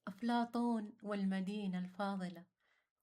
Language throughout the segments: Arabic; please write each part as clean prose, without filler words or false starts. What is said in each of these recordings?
أفلاطون والمدينة الفاضلة.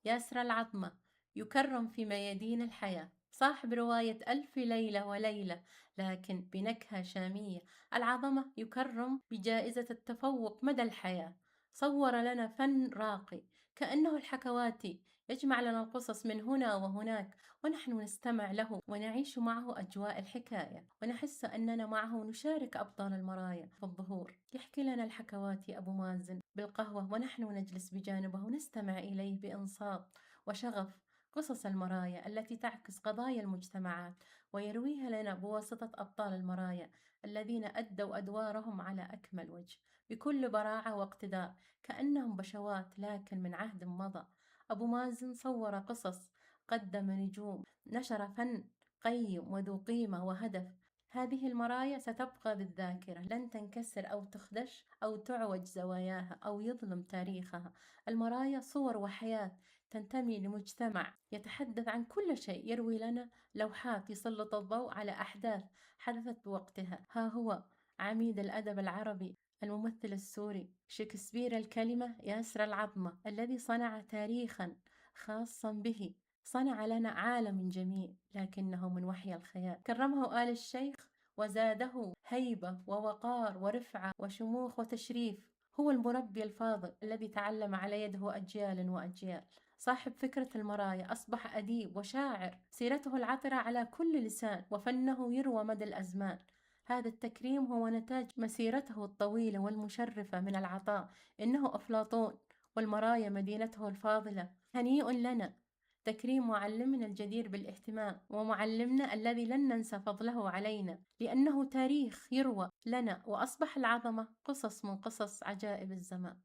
ياسر العظمة يكرم في ميادين الحياة، صاحب رواية ألف ليلة وليلة لكن بنكهة شامية. العظمة يكرم بجائزة التفوق مدى الحياة. صور لنا فن راقي كأنه الحكواتي، يجمع لنا القصص من هنا وهناك، ونحن نستمع له ونعيش معه أجواء الحكاية، ونحس أننا معه نشارك أبطال المرايا في الظهور. يحكي لنا الحكواتي أبو مازن بالقهوة ونحن نجلس بجانبه ونستمع إليه بإنصات وشغف قصص المرايا التي تعكس قضايا المجتمعات، ويرويها لنا بواسطة أبطال المرايا الذين أدوا أدوارهم على أكمل وجه بكل براعة واقتدار، كأنهم بشوات لكن من عهد مضى. أبو مازن صور قصص، قدم نجوم، نشر فن قيم وذو قيمة وهدف. هذه المرايا ستبقى بالذاكرة، لن تنكسر أو تخدش أو تعوج زواياها أو يظلم تاريخها. المرايا صور وحياة تنتمي لمجتمع يتحدث عن كل شيء، يروي لنا لوحات يسلط الضوء على أحداث حدثت بوقتها. ها هو عميد الأدب العربي، الممثل السوري شكسبير الكلمة، ياسر العظمة، الذي صنع تاريخا خاصا به، صنع لنا عالم جميل لكنه من وحي الخيال. كرمه آل الشيخ وزاده هيبة ووقار ورفعة وشموخ وتشريف. هو المربي الفاضل الذي تعلم على يده أجيال وأجيال. صاحب فكرة المرايا أصبح أديب وشاعر، سيرته العطرة على كل لسان وفنه يروى مدى الأزمان. هذا التكريم هو نتاج مسيرته الطويلة والمشرفة من العطاء. إنه أفلاطون والمرايا مدينته الفاضلة. هنيء لنا تكريم معلمنا الجدير بالاهتمام، ومعلمنا الذي لن ننسى فضله علينا، لأنه تاريخ يروى لنا، وأصبح العظمة قصص من قصص عجائب الزمان.